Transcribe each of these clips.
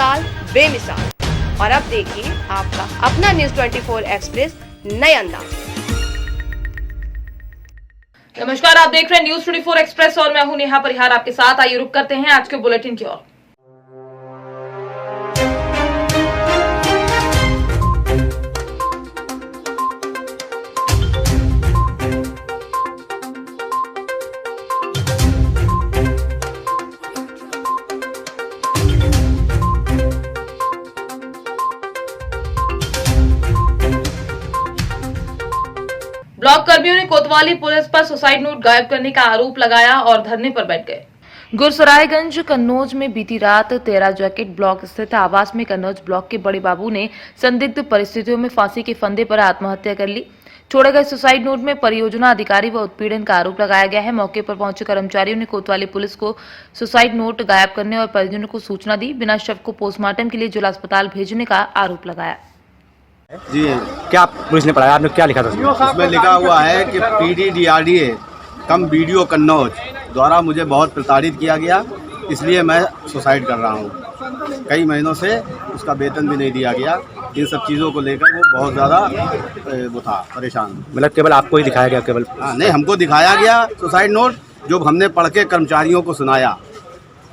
मिसाल बेमिसाल। और अब देखिए आपका अपना न्यूज़ 24 एक्सप्रेस नए अंदाज। नमस्कार, आप देख रहे हैं न्यूज़ 24 एक्सप्रेस और मैं हूं नेहा परिहार आपके साथ। आइए रुक करते हैं आज के बुलेटिन की ओर। ब्लॉक कर्मियों ने कोतवाली पुलिस पर सुसाइड नोट गायब करने का आरोप लगाया और धरने पर बैठ गए। गुरसरायगंज कन्नौज में बीती रात 13 जैकेट ब्लॉक स्थित आवास में कन्नौज ब्लॉक के बड़े बाबू ने संदिग्ध परिस्थितियों में फांसी के फंदे पर आत्महत्या कर ली। छोड़े गए सुसाइड नोट में परियोजना अधिकारी व उत्पीड़न का आरोप लगाया गया है। मौके पर पहुंचे कर्मचारियों ने कोतवाली पुलिस को सुसाइड नोट गायब करने और परिजनों को सूचना दी। बिना शव को पोस्टमार्टम के लिए जिला अस्पताल भेजने का आरोप लगाया। जी, क्या पुलिस ने पढ़ाया? आपने क्या लिखा था उसमें? लिखा हुआ है कि PDDRDA कम BDO कन्नौज द्वारा मुझे बहुत प्रताड़ित किया गया, इसलिए मैं सुसाइड कर रहा हूँ। कई महीनों से उसका वेतन भी नहीं दिया गया। इन सब चीज़ों को लेकर वो बहुत ज़्यादा वो था परेशान। मतलब केवल आपको ही दिखाया गया? केवल नहीं, हमको दिखाया गया सुसाइड नोट, जो हमने पढ़ के कर्मचारियों को सुनाया।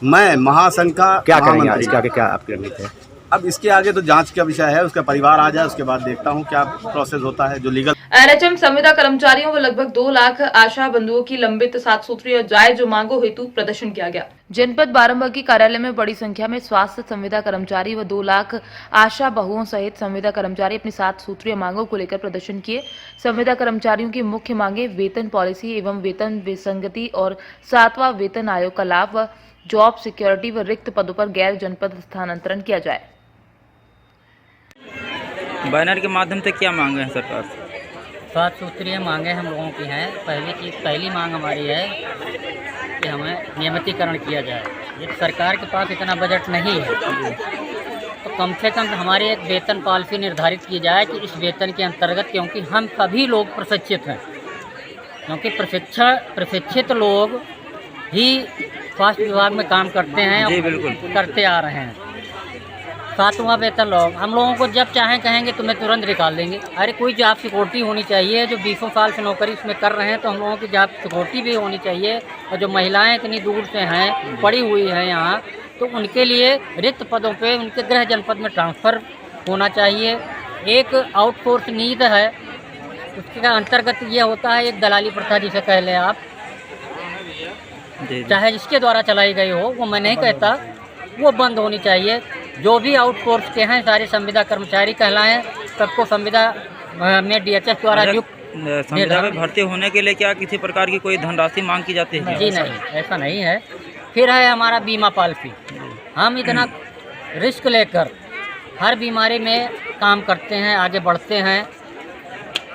मैं महासंघ का क्या करेंगे इसके आगे? क्या आपकी रणनीति है? अब इसके आगे तो जांच का विषय है, उसका परिवार आ जाए, उसके बाद देखता हूँ क्या प्रोसेस होता है जो लीगल। NHM संविदा कर्मचारियों व लगभग 2 लाख आशा बंधुओं की लंबित 7 सूत्रीय जायज मांगों हेतु प्रदर्शन किया गया। जनपद बाराबंकी कार्यालय में बड़ी संख्या में स्वास्थ्य संविदा कर्मचारी व 2 लाख आशा बहुओं सहित संविदा कर्मचारी अपनी 7 सूत्रीय मांगों को लेकर प्रदर्शन किए। संविदा कर्मचारियों की मुख्य मांगे वेतन पॉलिसी एवं वेतन विसंगति और 7वां वेतन आयोग का लाभ व जॉब सिक्योरिटी व रिक्त पदों पर गैर जनपद स्थानांतरण किया जाए। बैनर के माध्यम से क्या मांगे हैं सरकार से? 7 सूत्रीय मांगे हम लोगों की हैं। पहली मांग हमारी है कि हमें नियमितीकरण किया जाए। ये सरकार के पास इतना बजट नहीं है, तो कम से कम हमारी एक वेतन पॉलिसी निर्धारित की जाए कि इस वेतन के अंतर्गत, क्योंकि हम सभी लोग प्रशिक्षित हैं, क्योंकि प्रशिक्षित लोग ही स्वास्थ्य विभाग में काम करते हैं और करते आ रहे हैं। 7वां वेतन लोग हम लोगों को जब चाहें कहेंगे तुम्हें तुरंत निकाल देंगे। अरे कोई जॉब सिक्योरिटी होनी चाहिए। जो 20 साल से नौकरी इसमें कर रहे हैं, तो हम लोगों की जॉब सिक्योरिटी भी होनी चाहिए। और जो महिलाएं इतनी दूर से हैं, पड़ी हुई हैं यहाँ, तो उनके लिए रिक्त पदों पे उनके गृह जनपद में ट्रांसफ़र होना चाहिए। एक आउटसोर्स नीड है, उसके अंतर्गत ये होता है एक दलाली प्रथा जिसे कह लें आप, चाहे जिसके द्वारा चलाई गई हो, वो मैं नहीं कहता, वो बंद होनी चाहिए। जो भी आउटसोर्स के हैं सारे संविदा कर्मचारी कहलाएं, सबको संविदा में DHS द्वारा संविदा में भर्ती होने के लिए क्या किसी प्रकार की कोई धनराशि मांग की जाती है? जी नहीं, ऐसा नहीं है। फिर है हमारा बीमा पॉलिसी। हम इतना रिस्क लेकर हर बीमारी में काम करते हैं, आगे बढ़ते हैं।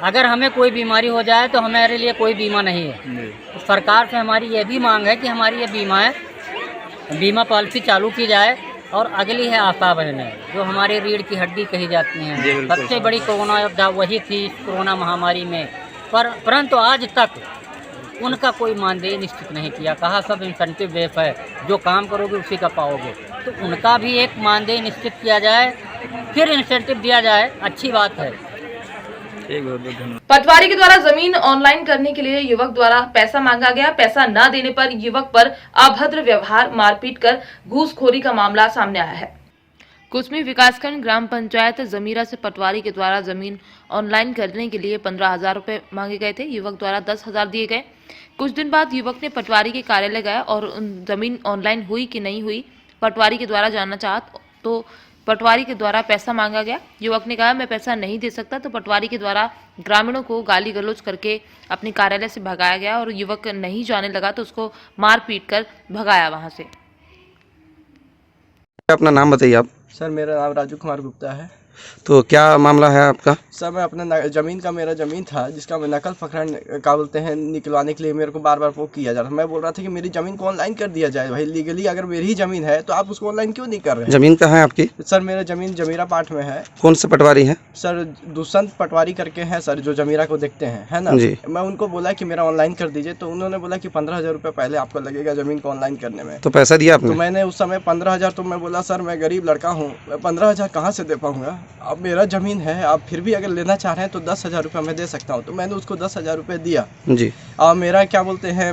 अगर हमें कोई बीमारी हो जाए तो हमारे लिए कोई बीमा नहीं है। तो सरकार से हमारी ये भी मांग है कि हमारी ये बीमा पॉलिसी चालू की जाए। और अगली है आशा बहनें, जो हमारी रीढ़ की हड्डी कही जाती हैं। सबसे बड़ी कोरोना योद्धा वही थी कोरोना महामारी में, परंतु आज तक उनका कोई मानदेय निश्चित नहीं किया। कहा सब इंसेंटिव बेस है, जो काम करोगे उसी का पाओगे। तो उनका भी एक मानदेय निश्चित किया जाए, फिर इंसेंटिव दिया जाए, अच्छी बात है। पटवारी के द्वारा जमीन ऑनलाइन करने के लिए युवक द्वारा पैसा मांगा गया। पैसा न देने पर युवक पर अभद्र व्यवहार, मारपीट कर घूसखोरी का मामला सामने आया है। कुसमी विकासखंड ग्राम पंचायत जमीरा से पटवारी के द्वारा जमीन ऑनलाइन करने के लिए 15,000 रुपए मांगे गए थे। युवक द्वारा 10,000 दिए गए। कुछ दिन बाद युवक ने पटवारी के कार्यालय गया और जमीन ऑनलाइन हुई कि नहीं हुई पटवारी के द्वारा जानना चाहा, तो पटवारी के द्वारा पैसा मांगा गया। युवक ने कहा मैं पैसा नहीं दे सकता, तो पटवारी के द्वारा ग्रामीणों को गाली गलौज करके अपने कार्यालय से भगाया गया और युवक नहीं जाने लगा तो उसको मार पीट कर भगाया वहां से। अपना नाम बताइए आप। सर मेरा नाम राजू कुमार गुप्ता है। तो क्या मामला है आपका? सर मैं अपना ज़मीन का मेरा ज़मीन था जिसका मैं नकल फकरान का बोलते हैं निकलवाने के लिए मेरे को बार बार वो किया जा रहा था। मैं बोल रहा था कि मेरी ज़मीन को ऑनलाइन कर दिया जाए। भाई लीगली अगर मेरी ही ज़मीन है तो आप उसको ऑनलाइन क्यों नहीं कर रहे हैं? ज़मीन कहाँ है आपकी? सर मेरा ज़मीन जमीरा पाठ में है। कौन से पटवारी है? सर दुष्यंत पटवारी करके हैं सर, जो जमीरा को देखते हैं, है ना जी। मैं उनको बोला कि मेरा ऑनलाइन कर दीजिए, तो उन्होंने बोला कि 15,000 रुपये पहले आपको लगेगा ज़मीन को ऑनलाइन करने में। तो पैसा दिया तो आपने? मैंने उस समय 15,000, तो मैं बोला सर मैं गरीब लड़का हूँ, मैं 15,000 कहाँ से दे पाऊँगा? अब मेरा ज़मीन है, आप फिर भी अगर लेना चाह रहे हैं तो 10,000 रुपये मैं दे सकता हूँ। तो मैंने उसको 10,000 रुपये दिया। जी। और मेरा क्या बोलते हैं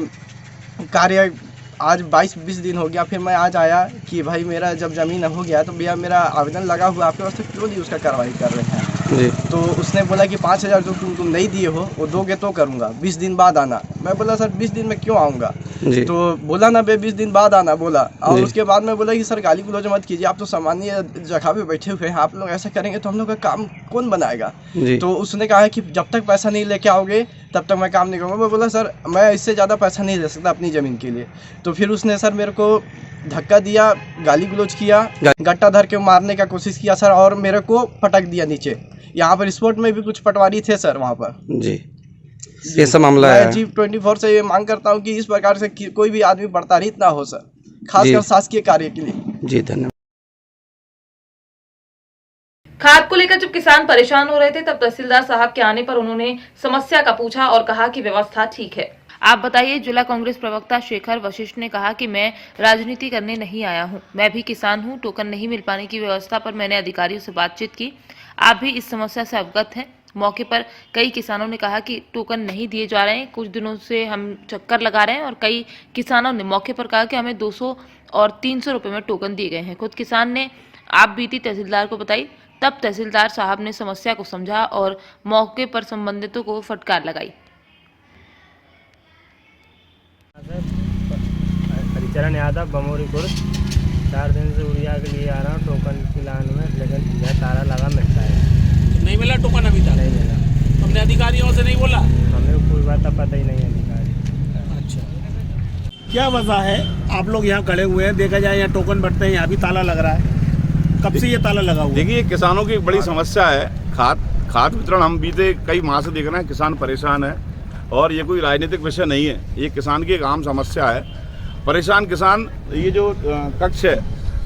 कार्य आज 22-20 दिन हो गया। फिर मैं आज आया कि भाई मेरा जब ज़मीन हो गया तो भैया मेरा आवेदन लगा हुआ, आपके पास तो क्यों नहीं उसका कार्रवाई कर रहे हैं? जी। तो उसने बोला कि 5,000 जो तुम नहीं दिए हो वो दोगे तो करूँगा, 20 दिन बाद आना। मैं बोला सर 20 दिन में क्यों आऊँगा? जी। तो बोला ना बे 20 दिन बाद आना बोला। और जी। उसके बाद मैं बोला कि सर गाली गलौज मत कीजिए, आप तो सामान्य जगह पे बैठे हुए हैं, आप लोग ऐसा करेंगे तो हम लोग का काम कौन बनाएगा? जी। तो उसने कहा कि जब तक पैसा नहीं लेके आओगे तब तक मैं काम नहीं करूँगा। मैं बोला सर मैं इससे ज़्यादा पैसा नहीं ले सकता अपनी ज़मीन के लिए। तो फिर उसने सर मेरे को धक्का दिया, गाली गलौज किया, गट्टा धर के मारने का कोशिश किया सर, और मेरे को पटक दिया नीचे। यहाँ पर स्पोर्ट में भी कुछ पटवारी थे सर वहाँ पर। जी। ये सब मामला है। मैं G24 से ये मांग करता हूँ कि इस प्रकार से कोई भी आदमी प्रताड़ित ना हो सर, खासकर शासकीय कार्य के लिए। जी धन्यवाद। खाद को लेकर जब किसान परेशान हो रहे थे तब तहसीलदार साहब के आने पर उन्होंने समस्या का पूछा और कहा कि व्यवस्था ठीक है। आप बताइए। जिला कांग्रेस प्रवक्ता शेखर वशिष्ठ ने कहा कि मैं राजनीति करने नहीं आया हूं, मैं भी किसान हूं। टोकन नहीं मिल पाने की व्यवस्था पर मैंने अधिकारियों से बातचीत की। आप भी इस समस्या से अवगत हैं। मौके पर कई किसानों ने कहा कि टोकन नहीं दिए जा रहे हैं, कुछ दिनों से हम चक्कर लगा रहे हैं, और कई किसानों ने मौके पर कहा कि हमें 200 और 300 रुपये में टोकन दिए गए हैं। खुद किसान ने आप बीती तहसीलदार को बताई, तब तहसीलदार साहब ने समस्या को समझा और मौके पर संबंधितों को फटकार लगाई। हरिचरण यादव, बमोरी खुर्द। 4 दिन से उड़िया के लिए आ रहा हूँ टोकन की लाइन में, लेकिन यह ताला लगा मिलता है। नहीं मिला टोकन अभी तक? नहीं मिला। हमने अधिकारियों से नहीं बोला? हमें कोई बात पता ही नहीं अधिकारी। अच्छा, क्या वजह है आप लोग यहाँ खड़े हुए हैं? देखा जाए यहाँ टोकन बढ़ते हैं, यहाँ भी ताला लग रहा है। कब से ये ताला लगा हुआ? देखिए किसानों की एक बड़ी समस्या है खाद वितरण। हम बीते कई माह से देख रहे हैं, किसान परेशान है, और ये कोई राजनीतिक विषय नहीं है, ये किसान की एक आम समस्या है। परेशान किसान, ये जो कक्ष है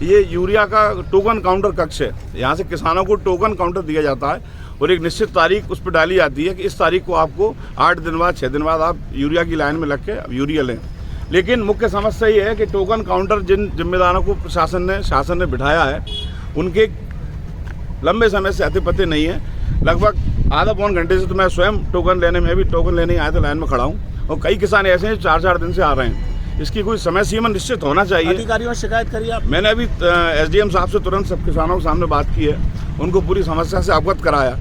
ये यूरिया का टोकन काउंटर कक्ष है। यहाँ से किसानों को टोकन काउंटर दिया जाता है और एक निश्चित तारीख उस पर डाली जाती है कि इस तारीख को आपको 8 दिन बाद 6 दिन बाद आप यूरिया की लाइन में लग के यूरिया लें। लेकिन मुख्य समस्या ये है कि टोकन काउंटर जिन जिम्मेदारों को शासन ने बिठाया है उनके लंबे समय से अति पते नहीं है। लगभग आधा पौन घंटे से तो मैं स्वयं टोकन लेने में भी टोकन लेने आया था, लाइन में खड़ा हूँ, और कई किसान ऐसे हैं 4-4 दिन से आ रहे हैं। इसकी कोई समय सीमा निश्चित होना चाहिए। अधिकारियों से शिकायत करी आप? मैंने अभी SDM साहब से तुरंत सब किसानों के सामने बात की है, उनको पूरी समस्या से अवगत कराया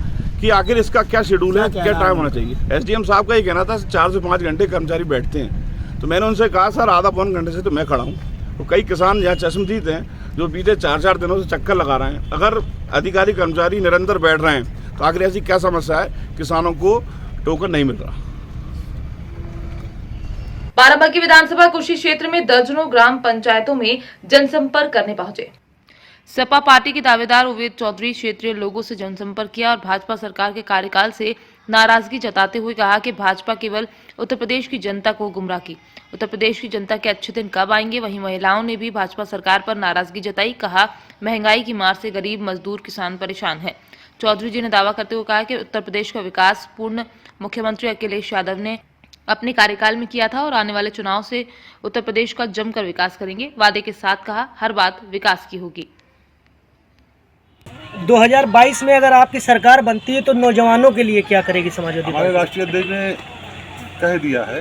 कि आखिर इसका क्या शेड्यूल है, क्या टाइम होना चाहिए। SDM साहब का ये कहना था 4 से 5 घंटे कर्मचारी बैठते हैं, तो मैंने उनसे कहा सर आधा पौन घंटे से तो मैं खड़ा हूँ। तो कई किसान यहाँ चश्मदीद हैं जो बीते 4-4 दिनों से चक्कर लगा रहे हैं। अगर अधिकारी कर्मचारी निरंतर बैठ रहे हैं तो आखिर ऐसी क्या समस्या है किसानों को टोकन नहीं मिल रहा? बाराबंकी विधानसभा कुर्सी क्षेत्र में दर्जनों ग्राम पंचायतों में जनसंपर्क करने पहुंचे। सपा पार्टी के दावेदार उवैद चौधरी क्षेत्रीय लोगों से जनसंपर्क किया और भाजपा सरकार के कार्यकाल से नाराजगी जताते हुए कहा कि भाजपा केवल उत्तर प्रदेश की जनता को गुमराह की। उत्तर प्रदेश की जनता के अच्छे दिन कब आएंगे? वहीं महिलाओं ने भी भाजपा सरकार पर नाराजगी जताई। कहा महंगाई की मार से गरीब मजदूर किसान परेशान है। चौधरी जी ने दावा करते हुए कहा कि उत्तर प्रदेश का विकास पूर्ण मुख्यमंत्री अखिलेश यादव ने अपने कार्यकाल में किया था और आने वाले चुनाव से उत्तर प्रदेश का जमकर विकास करेंगे। वादे के साथ कहा हर बात विकास की होगी। 2022 में अगर आपकी सरकार बनती है तो नौजवानों के लिए क्या करेगी समाजवादी पार्टी? हमारे राष्ट्रीय अध्यक्ष ने कह दिया है,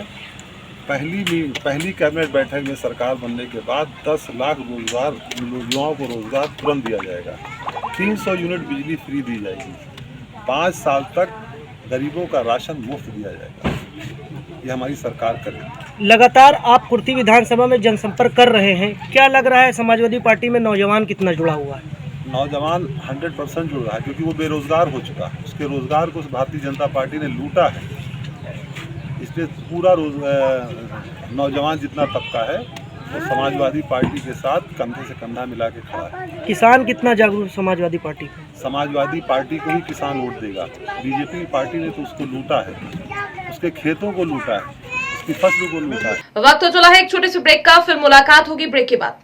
पहली कैबिनेट बैठक में सरकार बनने के बाद 10 लाख रोजगार युवाओं को रोजगार तुरंत दिया जाएगा। 300 यूनिट बिजली फ्री दी जाएगी। 5 साल तक गरीबों का राशन मुफ्त दिया जाएगा। ये हमारी सरकार करेगी। लगातार आप कुर्ती विधानसभा में जनसंपर्क कर रहे हैं, क्या लग रहा है समाजवादी पार्टी में नौजवान कितना जुड़ा हुआ है? नौजवान 100% जुड़ रहा है, क्योंकि वो बेरोजगार हो चुका है। उसके रोजगार को भारतीय जनता पार्टी ने लूटा है। इसलिए पूरा नौजवान जितना तबका है वो समाजवादी पार्टी के साथ कंधे से कंधा मिला के खड़ा है। किसान कितना जागरूक समाजवादी पार्टी का? समाजवादी पार्टी को ही किसान वोट देगा। बीजेपी पार्टी ने तो उसको लूटा है, उसके खेतों को लूटा है, उसकी फसल को लूटा है। वक्त हो चला है एक छोटे से ब्रेक का, फिर मुलाकात होगी ब्रेक के बाद।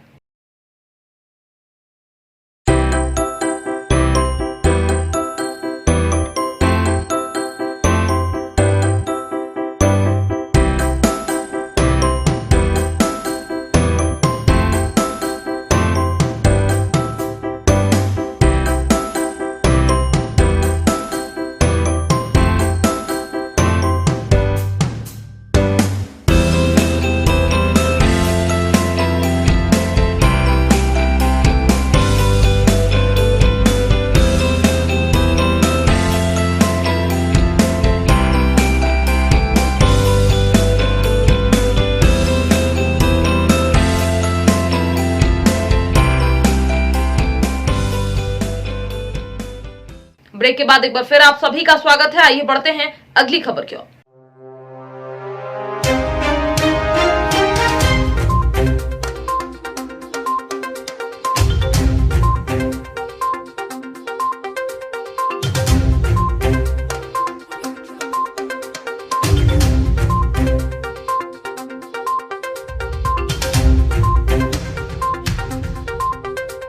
ब्रेक के बाद एक बार फिर आप सभी का स्वागत है। आइए बढ़ते हैं अगली खबर की ओर।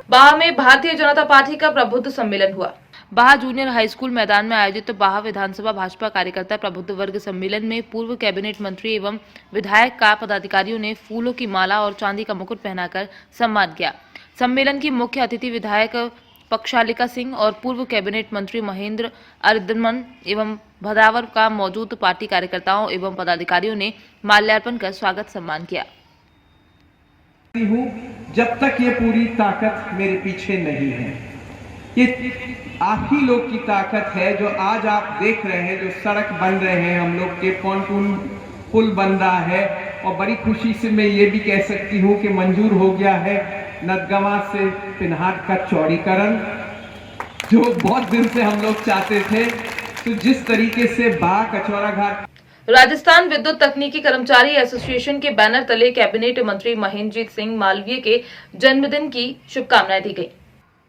बाह में भारतीय जनता पार्टी का प्रबुद्ध सम्मेलन हुआ। बाह जूनियर हाई स्कूल मैदान में आयोजित बाह विधानसभा भाजपा कार्यकर्ता प्रबुद्ध वर्ग सम्मेलन में पूर्व कैबिनेट मंत्री एवं विधायक का पदाधिकारियों ने फूलों की माला और चांदी का मुकुट पहनाकर सम्मान किया। सम्मेलन की मुख्य अतिथि विधायक पक्षालिका सिंह और पूर्व कैबिनेट मंत्री महेंद्र अर्दमन एवं भदावर का मौजूद पार्टी कार्यकर्ताओं एवं पदाधिकारियों ने माल्यार्पण कर स्वागत सम्मान किया। जब तक ये पूरी ताकत मेरे पीछे नहीं है, ये आप ही लोग की ताकत है जो आज आप देख रहे हैं, जो सड़क बन रहे हैं, हम लोग के पॉन्टून पुल बन रहा है। और बड़ी खुशी से मैं ये भी कह सकती हूँ कि मंजूर हो गया है नदगवा से पिनहाट का चौड़ीकरण, जो बहुत दिन से हम लोग चाहते थे। तो जिस तरीके से बाह कचौरा घाट। राजस्थान विद्युत तकनीकी कर्मचारी एसोसिएशन के बैनर तले कैबिनेट मंत्री महेंद्रजीत सिंह मालवीय के जन्मदिन की शुभकामनाएं दी गई।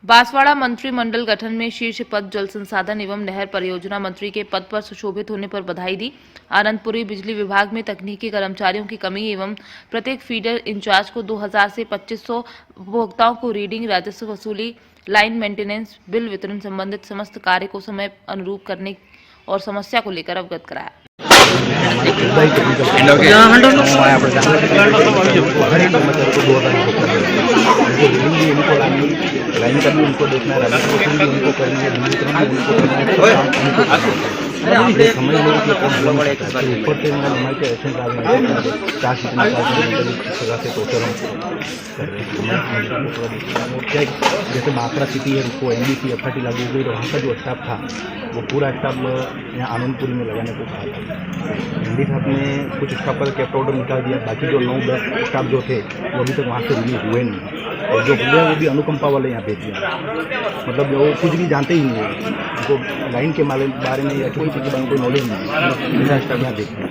बांसवाड़ा मंत्रिमंडल गठन में शीर्ष पद जल संसाधन एवं नहर परियोजना मंत्री के पद पर सुशोभित होने पर बधाई दी। आनंदपुरी बिजली विभाग में तकनीकी कर्मचारियों की कमी एवं प्रत्येक फीडर इंचार्ज को 2000 से 2500 उपभोक्ताओं को रीडिंग, राजस्व वसूली, लाइन मेंटेनेंस, बिल वितरण संबंधित समस्त कार्य को समय अनुरूप करने और समस्या को लेकर अवगत कराया। लाइन का भी उनको देखना है, राजस्व वसूली भी उनको करनी है, बिजली वितरण भी उनको करना है। समझ लो कि ऊपर से हमारे के ऐसे चार कितना जगह से टोटल हम कर रहे हैं। क्या जैसे बांसवाड़ा सिटी है, उसको NBC FRT लागू हुई, तो वहाँ का जो स्टाफ था वो पूरा स्टाफ यहाँ आनंदपुरी में लगाने को कहा था। हिंदी साहब ने कुछ स्टाफ पर कैप ऑर्डर निकाल दिया, बाकी जो 9-10 स्टाफ जो थे वो अभी तक वहाँ से रिलीज हुए नहीं, और जो हुए वो भी अनुकंपा वाले यहाँ भेज दिया। मतलब वो कुछ भी जानते ही नहीं है, उनको लाइन के बारे में या किसी चीज़ के बारे में कोई नॉलेज नहीं है। मेरा स्टाफ यहाँ देखते हैं,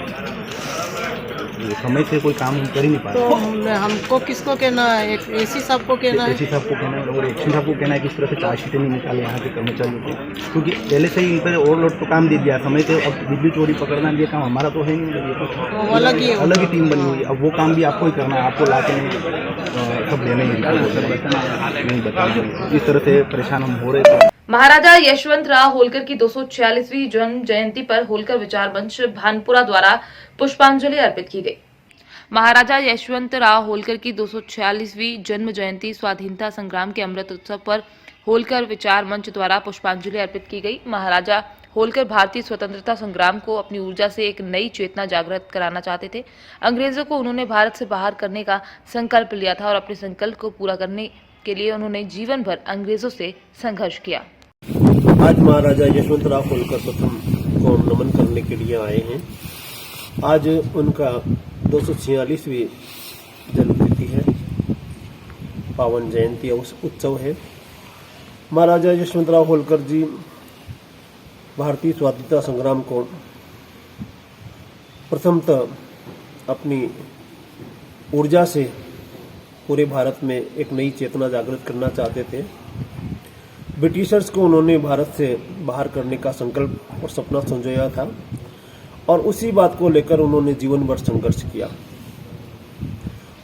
समय से कोई काम हम कर ही नहीं पा रहे। तो हमको किसको कहना है? AC साहब को कहना है? AC साहब को कहना है और एक्शन साहब को कहना है कि इस तरह से चार्जशीटें नहीं निकाले यहाँ के कर्मचारियों को, क्योंकि पहले से ही इन पर ओवरलोड तो काम दे दिया समय से। अब बिजली चोरी पकड़ना ये काम हमारा तो है नहीं, अलग ही टीम बनी हुई है। अब वो काम भी आपको ही करना है, आपको ला के सब लेने ही बताना। इस तरह से परेशान हम हो रहे थे। महाराजा यशवंतराव होलकर की 246वीं जन्म जयंती पर होलकर विचार मंच भानपुरा द्वारा पुष्पांजलि अर्पित की गई। महाराजा यशवंतराव होलकर की 246वीं जन्म जयंती स्वाधीनता संग्राम के अमृत उत्सव पर होलकर विचार मंच द्वारा पुष्पांजलि अर्पित की गई। महाराजा होलकर भारतीय स्वतंत्रता संग्राम को अपनी ऊर्जा से एक नई चेतना जागृत कराना चाहते थे। अंग्रेजों को उन्होंने भारत से बाहर करने का संकल्प लिया था और अपने संकल्प को पूरा करने के लिए उन्होंने जीवन भर अंग्रेजों से संघर्ष किया। आज महाराजा यशवंतराव होलकर को नमन करने के लिए आए हैं। आज उनका 246वीं जन्मतिथि है, पावन जयंती उत्सव है। महाराजा यशवंतराव होलकर जी भारतीय स्वतंत्रता संग्राम को प्रथमतः अपनी ऊर्जा से पूरे भारत में एक नई चेतना जागृत करना चाहते थे। ब्रिटिशर्स को उन्होंने भारत से बाहर करने का संकल्प और सपना संजोया था और उसी बात को लेकर उन्होंने जीवन भर संघर्ष किया।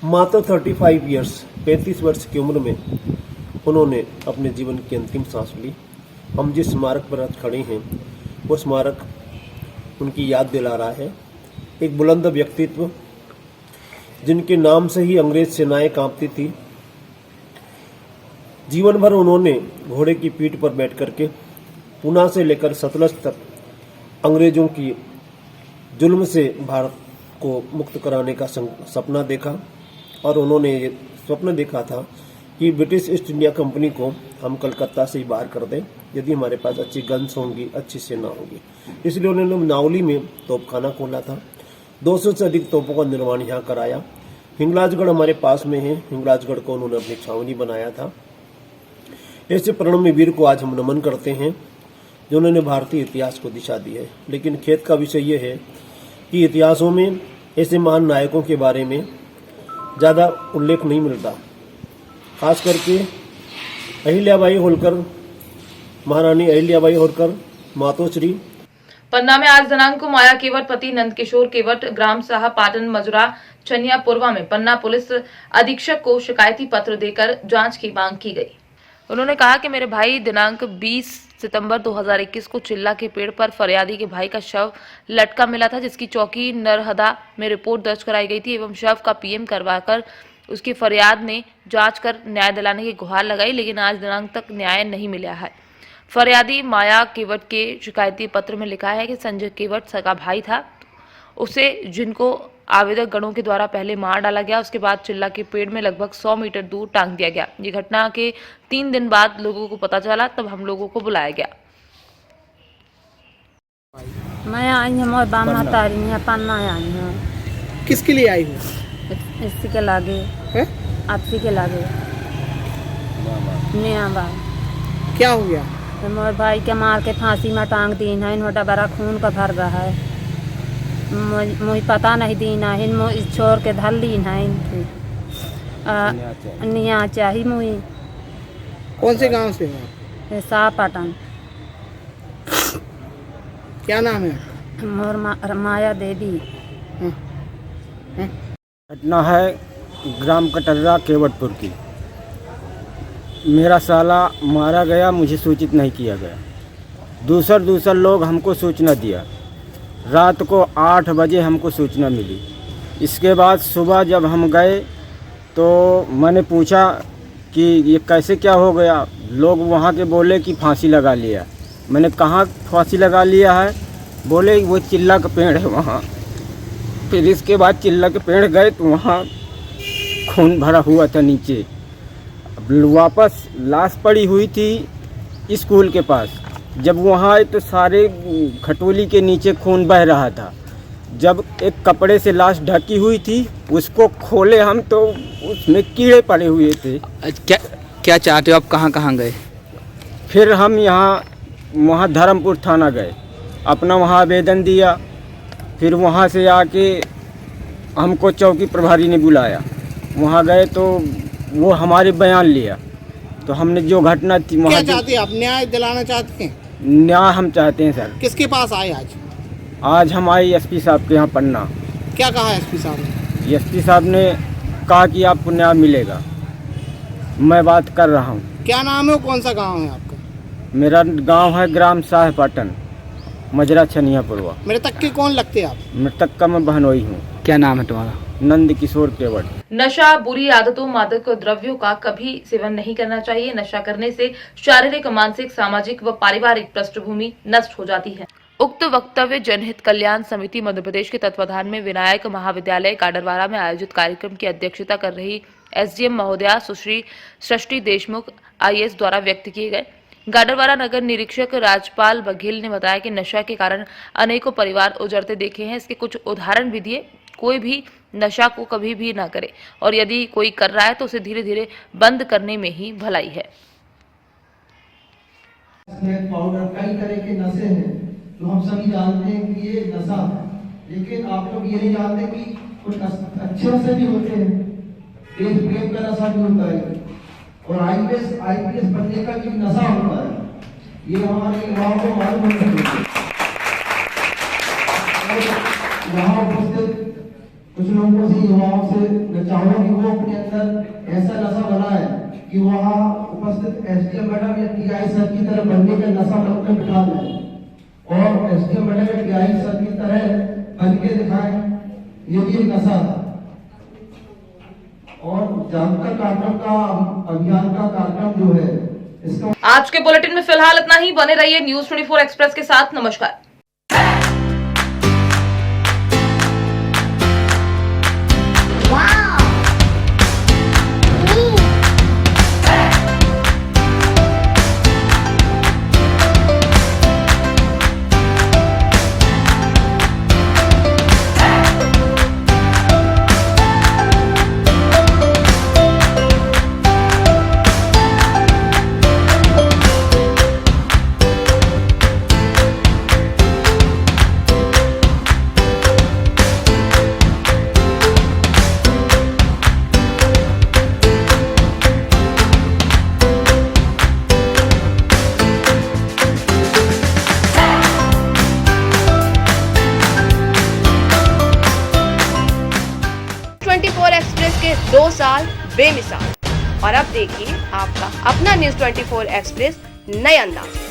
मात्र 35 ईयर्स 35 वर्ष की उम्र में उन्होंने अपने जीवन की अंतिम सांस ली। हम जिस स्मारक पर आज खड़े हैं वो स्मारक उनकी याद दिला रहा है। एक बुलंद व्यक्तित्व जिनके नाम से ही अंग्रेज सेनाएं कांपती थी। जीवन भर उन्होंने घोड़े की पीठ पर बैठ करके पूना से लेकर सतलज तक अंग्रेजों की जुल्म से भारत को मुक्त कराने का सपना देखा और उन्होंने ये स्वप्न देखा था कि ब्रिटिश ईस्ट इंडिया कंपनी को हम कलकत्ता से ही बाहर कर दें यदि हमारे पास अच्छी गन्स होंगी, अच्छी सेना होगी। इसलिए उन्होंने नावली में तोपखाना खोला था। 200 से अधिक तोपों का निर्माण यहाँ कराया। हिंगलाजगढ़ हमारे पास में है, हिंगलाजगढ़ को उन्होंने अपनी छावनी बनाया था। ऐसे प्रणम्य वीर को आज हम नमन करते हैं जो उन्होंने भारतीय इतिहास को दिशा दी है। लेकिन खेद का विषय यह है कि इतिहासों में ऐसे महान नायकों के बारे में ज़्यादा उल्लेख नहीं मिलता। खास करके अहिल्याबाई होलकर, महारानी अहिल्याबाई होलकर, मातोश्री। पन्ना में आज दिनांक को माया केवट पति नंदकिशोर केवट ग्राम साहा पाटन मजुरा चनिया पूर्वा में पन्ना पुलिस अधीक्षक को शिकायती पत्र देकर जांच की मांग की गई। उन्होंने कहा कि मेरे भाई दिनांक 20 सितंबर 2021 को चिल्ला के पेड़ पर फरियादी के भाई का शव लटका मिला था, जिसकी चौकी नरहदा में रिपोर्ट दर्ज कराई गई थी एवं शव का पीएम करवाकर उसकी फरियाद ने जांच कर न्याय दिलाने की गुहार लगाई, लेकिन आज दिनांक तक न्याय नहीं मिला है। फरियादी माया केवट के शिकायती पत्र में लिखा है कि संजय केवट सगा भाई था, उसे जिनको आवेदक गणों के द्वारा पहले मार डाला गया, उसके बाद चिल्ला के पेड़ में लगभग 100 मीटर दूर टांग दिया गया। ये घटना के 3 दिन बाद लोगों को पता चला, तब हम लोगों को बुलाया गया। मैं आई हूँ और बामा तारी में पन्ना आई हूँ। किसके लिए आई हूँ? इसी के लागे आपसी के लागे नया बात। क्या हो गया? मोर भाई के मार के फांसी में टांग दी है। नोटा बड़ा खून का भर रहा है। मुझे पता नहीं दी ना है, मुझे छोड़ के धर ली है इनकी निया चाहिए मुझे। कौन से गांव से हो? शाहपाटन। क्या नाम है? मोर माया देवी। घटना है ग्राम कटर्रा केवटपुर की। मेरा साला मारा गया, मुझे सूचित नहीं किया गया। दूसर लोग हमको सूचना दिया। रात को 8 बजे हमको सूचना मिली। इसके बाद सुबह जब हम गए तो मैंने पूछा कि ये कैसे क्या हो गया। लोग वहाँ के बोले कि फांसी लगा लिया। मैंने कहाँ फांसी लगा लिया है? बोले वो चिल्ला का पेड़ है वहाँ। फिर इसके बाद चिल्ला के पेड़ गए तो वहाँ खून भरा हुआ था नीचे। वापस लाश पड़ी हुई थी स्कूल के पास। जब वहाँ आए तो सारे खटोली के नीचे खून बह रहा था। जब एक कपड़े से लाश ढकी हुई थी उसको खोले हम तो उसमें कीड़े पड़े हुए थे। क्या चाहते हो आप? कहाँ गए? फिर हम वहाँ धर्मपुर थाना गए, अपना वहाँ आवेदन दिया। फिर वहाँ से आके हमको चौकी प्रभारी ने बुलाया। वहाँ गए तो वो हमारे बयान लिया। तो हमने जो घटना थी वहाँ। क्या चाहते हैं आप? न्याय दिलाना चाहते हैं? न्याय हम चाहते हैं सर। किसके पास आए आज? आज हम आए एसपी साहब के यहाँ पन्ना। क्या कहा एसपी साहब ने? एसपी साहब ने कहा कि आपको न्याय मिलेगा। मैं बात कर रहा हूँ। क्या नाम है? कौन सा गांव है आपका? मेरा गांव है ग्राम साहपाटन मजरा छनिया पूर्वा। मृतक के कौन लगते हैं आप? मृतक का मैं बहनोई हूँ। क्या नाम है तुम्हारा? नंद किशोर केवट। नशा बुरी आदतों मादक द्रव्यों का कभी सेवन नहीं करना चाहिए। नशा करने से शारीरिक, मानसिक, सामाजिक व पारिवारिक पृष्ठभूमि नष्ट हो जाती है। उक्त वक्तव्य जनहित कल्याण समिति मध्य प्रदेश के तत्वाधान में विनायक महाविद्यालय काडरवारा में आयोजित कार्यक्रम की अध्यक्षता कर रही एसडीएम महोदया सुश्री सृष्टि देशमुख IAS द्वारा व्यक्त किए गए। गाडरवारा नगर निरीक्षक राजपाल बघेल ने बताया कि नशा के कारण अनेकों परिवार उजड़ते देखे हैं। इसके कुछ उदाहरण भी दिए। कोई भी नशा को कभी भी ना करे और यदि कोई कर रहा है तो उसे धीरे धीरे बंद करने में ही भलाई है। पाउडर कई तरह के नशे हैं जो हम सभी जानते हैं कि ये नशा है, लेकिन आप लोग ये नहीं जानते कि कुछ अच्छे नशे भी होते हैं। देश प्रेम का नशा भी होता है और आईपीएस बनने का भी नशा होता है। ये हमारे युवाओं को मालूम होना चाहिए। यहाँ उपस्थित कुछ लोगों से युवाओं से मैं चाहूँगा कि वो अपने अंदर ऐसा नशा बनाए कि वहाँ उपस्थित एसडीएम मैडम या टीआई सर की तरह बनने का नशा मन में बिठा दें और एसडीएम मैडम या टीआई सर की तरह बन के दिखाएं। ये भी नशा और जागरूकता कार्यक्रम का अभियान का कार्यक्रम जो है इसका। आज के बुलेटिन में फिलहाल इतना ही। बने रहिए न्यूज़ 24 एक्सप्रेस के साथ। नमस्कार। एक्सप्रेस के 2 साल बेमिसाल। और अब देखिए आपका अपना न्यूज़ 24 एक्सप्रेस नए अंदाज।